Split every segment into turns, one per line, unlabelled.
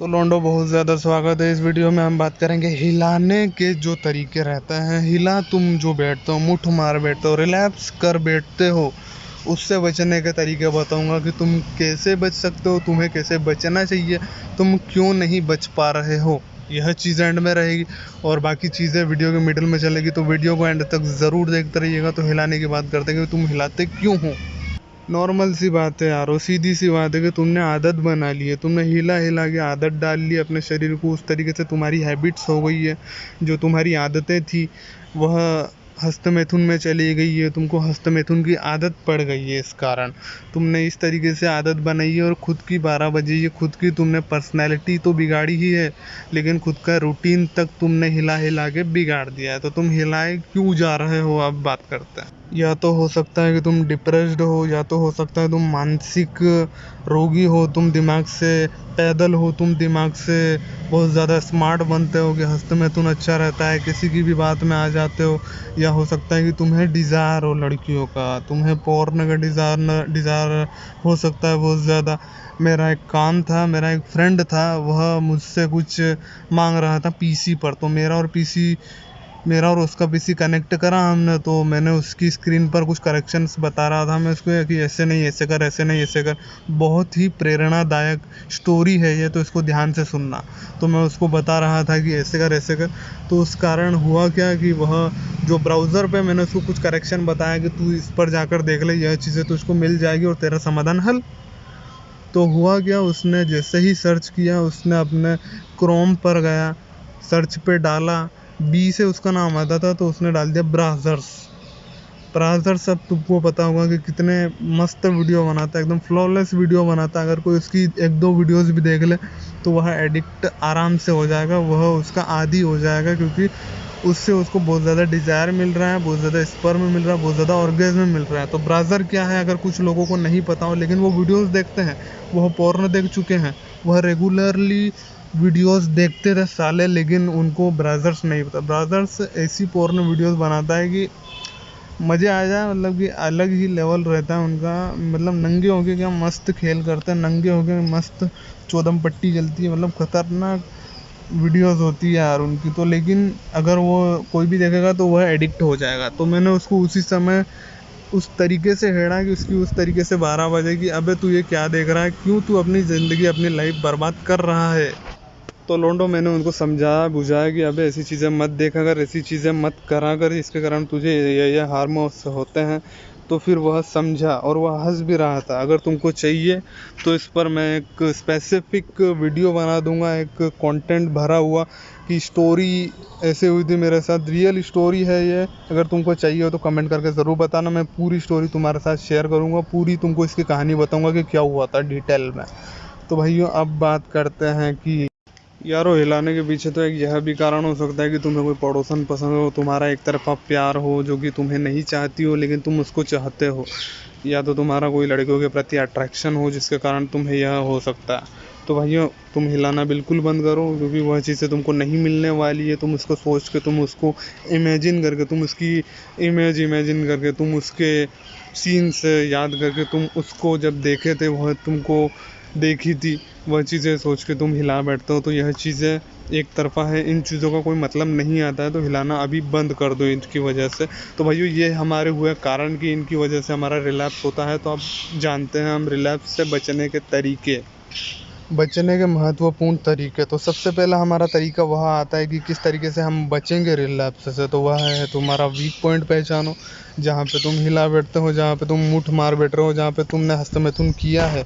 तो लौंडो बहुत ज़्यादा स्वागत है। इस वीडियो में हम बात करेंगे हिलाने के जो तरीके रहते हैं। हिला तुम जो बैठते हो, मुठ मार बैठते हो, रिलैक्स कर बैठते हो, उससे बचने के तरीके बताऊंगा कि तुम कैसे बच सकते हो, तुम्हें कैसे बचना चाहिए, तुम क्यों नहीं बच पा रहे हो। यह चीज़ एंड में रहेगी और बाकी चीज़ें वीडियो के मिडिल में चलेगी, तो वीडियो को एंड तक ज़रूर देखते रहिएगा। तो हिलाने की बात करते हैं कि तुम हिलाते क्यों हो। नॉर्मल सी बात है यारो, सीधी सी बात है कि तुमने आदत बना ली है, तुमने हिला हिला के आदत डाल ली अपने शरीर को। उस तरीके से तुम्हारी हैबिट्स हो गई है, जो तुम्हारी आदतें थी वह हस्तमैथुन में चली गई है, तुमको हस्तमैथुन की आदत पड़ गई है। इस कारण तुमने इस तरीके से आदत बनाई है और खुद की 12 बजे ये खुद की तुमने पर्सनैलिटी तो बिगाड़ी ही है, लेकिन खुद का रूटीन तक तुमने हिला हिला के बिगाड़ दिया है। तो तुम हिलाए क्यों जा रहे हो, अब बात करते हैं। या तो हो सकता है कि तुम डिप्रेस्ड हो, या तो हो सकता है तुम मानसिक रोगी हो, तुम दिमाग से पैदल हो, तुम दिमाग से बहुत ज़्यादा स्मार्ट बनते हो कि हस्तमैथुन अच्छा रहता है, किसी की भी बात में आ जाते हो। या हो सकता है कि तुम्हें डिज़ायर हो लड़कियों का, तुम्हें पोर्न का डिज़ायर हो सकता है बहुत ज़्यादा। मेरा एक काम था, मेरा एक फ्रेंड था, वह मुझसे कुछ मांग रहा था पीसी पर, तो मेरा और उसका पीसी कनेक्ट करा हमने। तो मैंने उसकी स्क्रीन पर कुछ करेक्शंस बता रहा था मैं उसको कि ऐसे नहीं ऐसे कर, ऐसे नहीं ऐसे कर। बहुत ही प्रेरणादायक स्टोरी है ये, तो इसको ध्यान से सुनना। तो मैं उसको बता रहा था कि ऐसे कर ऐसे कर। तो उस कारण हुआ क्या कि वह जो ब्राउज़र पे मैंने उसको कुछ करेक्शन बताया कि तू इस पर जाकर देख ले, यह चीज़ें तो उसको मिल जाएगी और तेरा समाधान हल। तो हुआ क्या, उसने जैसे ही सर्च किया, उसने अपने क्रोम पर गया, सर्च पे डाला, बी से उसका नाम आता था, तो उसने डाल दिया ब्राउज़र्स। अब तुमको पता होगा कि कितने मस्त वीडियो बनाता है, एकदम फ्लॉलेस वीडियो बनाता है। अगर कोई उसकी 1-2 वीडियोस भी देख ले तो वह एडिक्ट आराम से हो जाएगा, वह उसका आदी हो जाएगा, क्योंकि उससे उसको बहुत ज़्यादा डिज़ायर मिल रहा है, बहुत ज़्यादा स्पर्म मिल रहा है, बहुत ज़्यादा ऑर्गेज़्म मिल रहा है। तो ब्राउज़र क्या है, अगर कुछ लोगों को नहीं पता हो लेकिन वो वीडियोस देखते हैं, वह पोर्न देख चुके हैं, वह रेगुलरली वीडियोस देखते रहे साले, लेकिन उनको ब्राउज़र्स नहीं पता। ब्राउज़र्स ऐसी पोर्न वीडियोस बनाता है कि मज़े आ जाए, मतलब कि अलग ही लेवल रहता है उनका। मतलब नंगे होके क्या मस्त खेल करते हैं, नंगे होके मस्त चौदम पट्टी चलती है, मतलब खतरनाक वीडियोस होती है यार उनकी तो। लेकिन अगर वो कोई भी देखेगा तो वह एडिक्ट हो जाएगा। तो मैंने उसको उसी समय उस तरीके से हेड़ा कि उसकी उस तरीके से 12 बजे कि अबे तू ये क्या देख रहा है, क्यों तू अपनी ज़िंदगी अपनी लाइफ बर्बाद कर रहा है। तो लोंडो मैंने उनको समझाया बुझाया कि अबे ऐसी चीज़ें मत देखा कर, ऐसी चीज़ें मत करा कर, इसके कारण तुझे ये हार्मोन्स होते हैं। तो फिर वह समझा और वह हंस भी रहा था। अगर तुमको चाहिए तो इस पर मैं एक स्पेसिफिक वीडियो बना दूंगा, एक कंटेंट भरा हुआ कि स्टोरी ऐसे हुई थी मेरे साथ, रियल स्टोरी है ये। अगर तुमको चाहिए हो तो कमेंट करके ज़रूर बताना, मैं पूरी स्टोरी तुम्हारे साथ शेयर करूँगा, पूरी तुमको इसकी कहानी बताऊँगा कि क्या हुआ था डिटेल में। तो भाइयों अब बात करते हैं कि यारो हिलाने के पीछे तो एक यह भी कारण हो सकता है कि तुम्हें कोई पड़ोसन पसंद हो, तुम्हारा एक तरफा प्यार हो जो कि तुम्हें नहीं चाहती हो लेकिन तुम उसको चाहते हो। या तो तुम्हारा कोई लड़कियों के प्रति अट्रैक्शन हो जिसके कारण तुम्हें यह हो सकता है। तो भाइयों तुम हिलाना बिल्कुल बंद करो, क्योंकि वह चीज़ें तुमको नहीं मिलने वाली है। तुम उसको सोच के, तुम उसको इमेजिन करके, तुम उसकी इमेजिन करके, तुम उसके सीन्स याद करके, तुम उसको जब देखे थे वह तुमको देखी थी, वह चीज़ें सोच के तुम हिला बैठते हो। तो यह चीज़ें एक तरफा है, इन चीज़ों का कोई मतलब नहीं आता है। तो हिलाना अभी बंद कर दो इनकी वजह से। तो भाइयों ये हमारे हुए कारण कि इनकी वजह से हमारा रिलैप्स होता है। तो अब जानते हैं हम रिलैप्स से बचने के तरीके, बचने के महत्वपूर्ण तरीके। तो सबसे पहला हमारा तरीका वह आता है कि किस तरीके से हम बचेंगे रिलैप्स से। तो वह है तुम्हारा वीक पॉइंट पहचानो, जहाँ पे तुम हिला बैठते हो, जहाँ पे तुम मुठ मार बैठ रहे हो, जहाँ पे तुमने हस्तमैथुन किया है,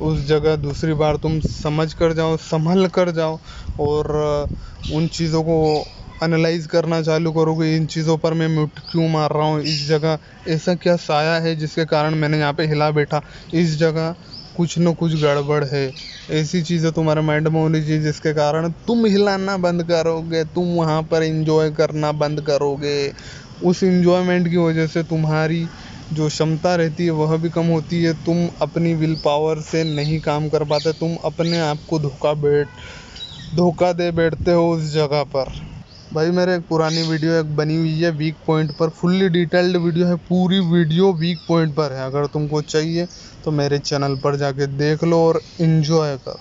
उस जगह दूसरी बार तुम समझ कर जाओ, संभल कर जाओ और उन चीज़ों को एनालाइज करना चालू करो कि इन चीज़ों पर मैं मुठ क्यों मार रहा हूँ, इस जगह ऐसा क्या साया है जिसके कारण मैंने यहाँ पे हिला बैठा, इस जगह कुछ न कुछ गड़बड़ है। ऐसी चीज़ें तुम्हारे माइंड में होनी चाहिए जिसके कारण तुम हिलाना बंद करोगे, तुम वहाँ पर एंजॉय करना बंद करोगे। उस एंजॉयमेंट की वजह से तुम्हारी जो क्षमता रहती है वह भी कम होती है, तुम अपनी विल पावर से नहीं काम कर पाते, तुम अपने आप को धोखा दे बैठते हो उस जगह पर। भाई मेरे एक पुरानी वीडियो एक बनी हुई है वीक पॉइंट पर, फुल्ली डिटेल्ड वीडियो है, पूरी वीडियो वीक पॉइंट पर है। अगर तुमको चाहिए तो मेरे चैनल पर जाके देख लो और इन्जॉय कर।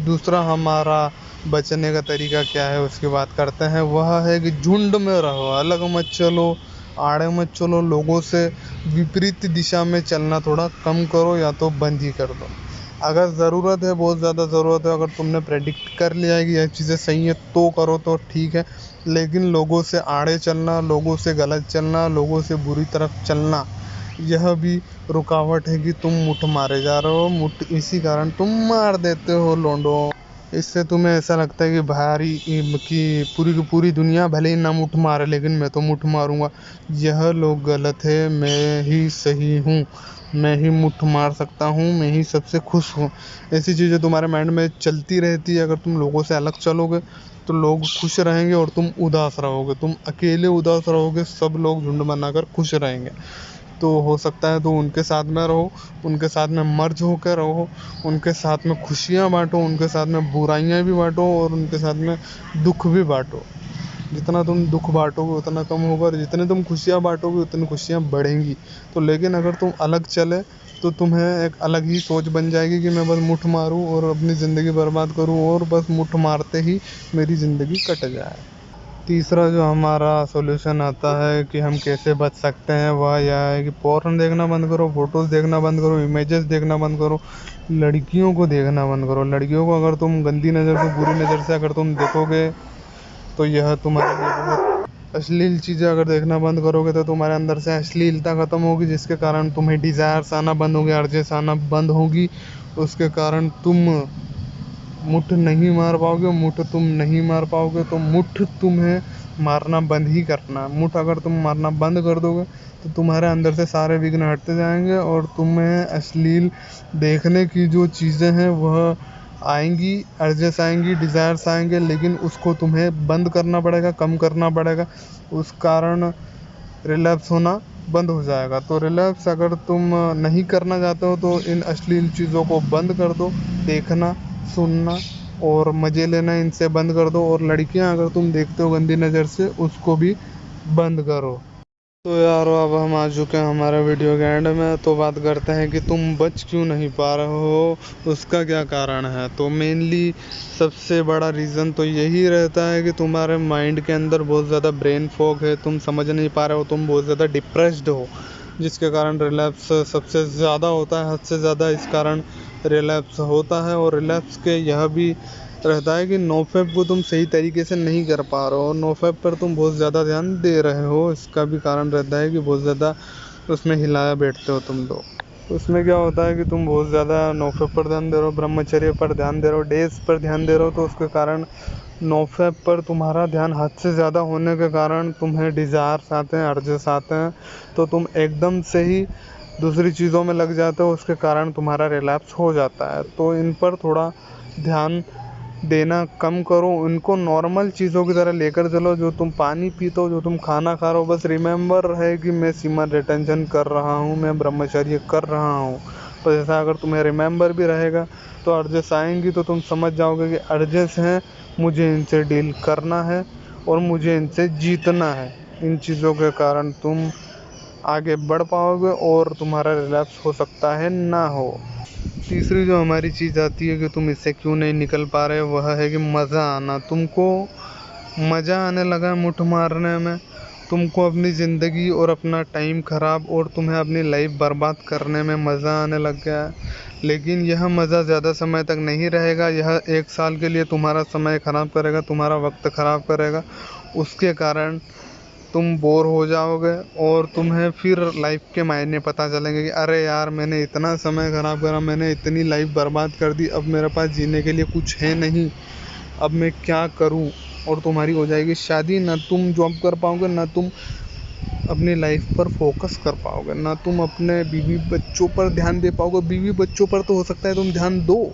दूसरा हमारा बचने का तरीका क्या है उसकी बात करते हैं। वह है कि झुंड में रहो, अलग मत चलो, आड़े मत चलो, लोगों से विपरीत दिशा में चलना थोड़ा कम करो या तो बंद ही कर दो। अगर ज़रूरत है, बहुत ज़्यादा ज़रूरत है, अगर तुमने प्रेडिक्ट कर लिया है कि यह चीज़ें सही है तो करो तो ठीक है, लेकिन लोगों से आड़े चलना, लोगों से गलत चलना, लोगों से बुरी तरफ चलना, यह भी रुकावट है कि तुम मुठ मारे जा रहे हो। मुठ इसी कारण तुम मार देते हो लोंडो। इससे तुम्हें ऐसा लगता है कि भारी कि पूरी की पूरी दुनिया भले ही ना मुठ मारे लेकिन मैं तो मुठ मारूंगा। यह लोग गलत है, मैं ही सही हूँ, मैं ही मुठ मार सकता हूँ, मैं ही सबसे खुश हूँ। ऐसी चीज़ें तुम्हारे माइंड में चलती रहती है। अगर तुम लोगों से अलग चलोगे तो लोग खुश रहेंगे और तुम उदास रहोगे। तुम अकेले उदास रहोगे, सब लोग झुंड बनाकर खुश रहेंगे। तो हो सकता है तो उनके साथ में रहो, उनके साथ में मर्ज होकर रहो, उनके साथ में खुशियाँ बांटो, उनके साथ में बुराइयाँ भी बांटो और उनके साथ में दुख भी बांटो। जितना तुम दुख बांटोगे उतना कम होगा और जितने तुम खुशियाँ बांटोगे उतनी खुशियाँ बढ़ेंगी। तो लेकिन अगर तुम अलग चले तो तुम्हें एक अलग ही सोच बन जाएगी कि मैं बस मुठ मारूं और अपनी ज़िंदगी बर्बाद करूं और बस मुठ मारते ही मेरी ज़िंदगी कट जाए। तीसरा जो हमारा सॉल्यूशन आता है कि हम कैसे बच सकते हैं, वह यह है कि पोर्न देखना बंद करो, फोटोज़ देखना बंद करो, इमेजेस देखना बंद करो, लड़कियों को देखना बंद करो। लड़कियों को अगर तुम गंदी नज़र से, बुरी नज़र से अगर तुम देखोगे तो यह तुम्हारे लिए बहुत अश्लील चीज़ें अगर देखना बंद करोगे तो तुम्हारे अंदर से अश्लीलता ख़त्म होगी, जिसके कारण तुम्हें डिज़ायर्स आना बंद होंगे, अर्जेस आना बंद होगी। उसके कारण तुम मुठ नहीं मार पाओगे, मुठ तुम नहीं मार पाओगे तो मुठ तुम्हें मारना बंद ही करना है। मुठ अगर तुम मारना बंद कर दोगे तो तुम्हारे अंदर से सारे विघ्न हटते जाएंगे और तुम्हें अश्लील देखने की जो चीज़ें हैं वह आएंगी, अर्जेस आएंगी, डिज़ायर्स आएंगे, लेकिन उसको तुम्हें बंद करना पड़ेगा, कम करना पड़ेगा। उस कारण रिलैप्स होना बंद हो जाएगा। तो रिलैप्स अगर तुम नहीं करना चाहते हो तो इन अश्लील चीज़ों को बंद कर दो, देखना, सुनना और मज़े लेना इनसे बंद कर दो। और लड़कियां अगर तुम देखते हो गंदी नज़र से उसको भी बंद करो। तो यारो अब हम आ चुके हैं हमारे वीडियो के एंड में। तो बात करते हैं कि तुम बच क्यों नहीं पा रहे हो, उसका क्या कारण है। तो मेनली सबसे बड़ा रीज़न तो यही रहता है कि तुम्हारे माइंड के अंदर बहुत ज़्यादा ब्रेन फॉग है, तुम समझ नहीं पा रहे हो, तुम बहुत ज़्यादा डिप्रेस्ड हो, जिसके कारण रिलैप्स सबसे ज़्यादा होता है, हद से ज़्यादा इस कारण रिलैप्स होता है। और रिलैप्स के यह भी रहता है कि नोफेप को तुम सही तरीके से नहीं कर पा रहे हो, नोफेप पर तुम बहुत ज़्यादा ध्यान दे रहे हो। इसका भी कारण रहता है कि बहुत ज़्यादा उसमें हिलाया बैठते हो तुम लोग। उसमें क्या होता है कि तुम बहुत ज़्यादा नोफेप पर ध्यान दे रहे हो, ब्रह्मचर्य पर ध्यान दे रहे हो, डेज पर ध्यान दे रहे हो, तो उसके कारण नोफेप पर तुम्हारा ध्यान हद से ज़्यादा होने के कारण तुम्हें डिज़ायर्स आते हैं, अर्जेस आते हैं, तो तुम एकदम से ही दूसरी चीज़ों में लग जाते हो, उसके कारण तुम्हारा रिलैप्स हो जाता है। तो इन पर थोड़ा ध्यान देना कम करो, उनको नॉर्मल चीज़ों की तरह लेकर चलो। जो तुम पानी पीते हो, जो तुम खाना खा रहे हो, बस रिमेंबर है कि मैं सीमा रिटेंशन कर रहा हूँ, मैं ब्रह्मचर्य कर रहा हूँ। तो ऐसा अगर तुम्हें रिमेंबर भी रहेगा तो अर्जेस आएंगी तो तुम समझ जाओगे कि अर्जेस हैं, मुझे इनसे डील करना है और मुझे इनसे जीतना है। इन चीज़ों के कारण तुम आगे बढ़ पाओगे और तुम्हारा रिलैप्स हो सकता है ना हो। तीसरी जो हमारी चीज़ आती है कि तुम इससे क्यों नहीं निकल पा रहे, वह है कि मज़ा आना। तुमको मज़ा आने लगा है मुठ मारने में, तुमको अपनी ज़िंदगी और अपना टाइम ख़राब और तुम्हें अपनी लाइफ बर्बाद करने में मज़ा आने लग गया है। लेकिन यह मज़ा ज़्यादा समय तक नहीं रहेगा, यह 1 साल के लिए तुम्हारा समय ख़राब करेगा, तुम्हारा वक्त ख़राब करेगा। उसके कारण तुम बोर हो जाओगे और तुम्हें फिर लाइफ के मायने पता चलेंगे कि अरे यार मैंने इतना समय ख़राब करा, मैंने इतनी लाइफ बर्बाद कर दी, अब मेरे पास जीने के लिए कुछ है नहीं, अब मैं क्या करूं। और तुम्हारी हो जाएगी शादी, ना तुम जॉब कर पाओगे, ना तुम अपनी लाइफ पर फोकस कर पाओगे, ना तुम अपने बीवी बच्चों पर ध्यान दे पाओगे। बीवी बच्चों पर तो हो सकता है तुम ध्यान दो,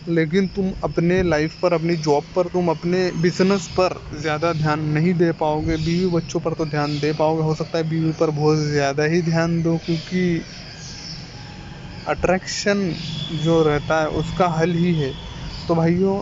लेकिन तुम अपने लाइफ पर, अपनी जॉब पर, तुम अपने बिजनेस पर ज़्यादा ध्यान नहीं दे पाओगे। बीवी बच्चों पर तो ध्यान दे पाओगे, हो सकता है बीवी पर बहुत ज़्यादा ही ध्यान दो, क्योंकि अट्रैक्शन जो रहता है उसका हल ही है। तो भाइयों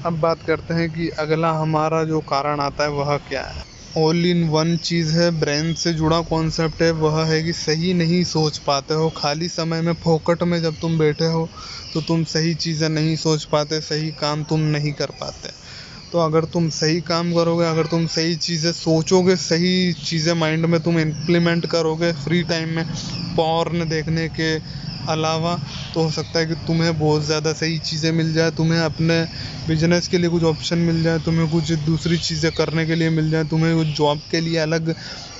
अब बात करते हैं कि अगला हमारा जो कारण आता है वह क्या है। ऑल इन वन चीज़ है, ब्रेन से जुड़ा कॉन्सेप्ट है। वह है कि सही नहीं सोच पाते हो खाली समय में, फोकट में जब तुम बैठे हो तो तुम सही चीज़ें नहीं सोच पाते, सही काम तुम नहीं कर पाते। तो अगर तुम सही काम करोगे, अगर तुम सही चीज़ें सोचोगे, सही चीज़ें माइंड में तुम इम्प्लीमेंट करोगे फ्री टाइम में पॉर्न देखने के अलावा, तो हो सकता है कि तुम्हें बहुत ज़्यादा सही चीज़ें मिल जाए, तुम्हें अपने बिजनेस के लिए कुछ ऑप्शन मिल जाए, तुम्हें कुछ दूसरी चीज़ें करने के लिए मिल जाए, तुम्हें कुछ जॉब के लिए अलग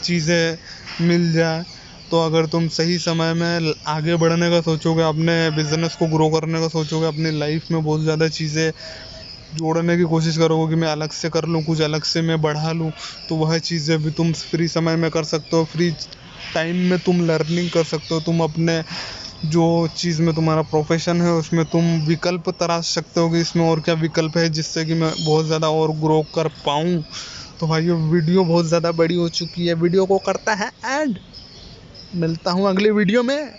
चीज़ें मिल जाए। तो अगर तुम सही समय में आगे बढ़ने का सोचोगे, अपने बिजनेस को ग्रो करने का सोचोगे, अपनी लाइफ में बहुत ज़्यादा चीज़ें जोड़ने की कोशिश करोगे कि मैं अलग से कर लूँ, कुछ अलग से मैं बढ़ा लूँ, तो वह चीज़ें भी तुम फ्री समय में कर सकते हो। फ्री टाइम में तुम लर्निंग कर सकते हो, तुम अपने जो चीज़ में तुम्हारा प्रोफेशन है उसमें तुम विकल्प तराश सकते हो कि इसमें और क्या विकल्प है जिससे कि मैं बहुत ज़्यादा और ग्रो कर पाऊँ। तो भाइयों, वीडियो बहुत ज़्यादा बड़ी हो चुकी है, वीडियो को करता है एंड मिलता हूँ अगली वीडियो में।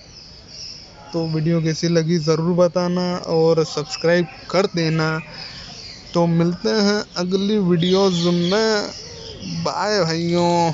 तो वीडियो कैसी लगी ज़रूर बताना और सब्सक्राइब कर देना। तो मिलते हैं अगली वीडियोज़ में। बाय भाइयों।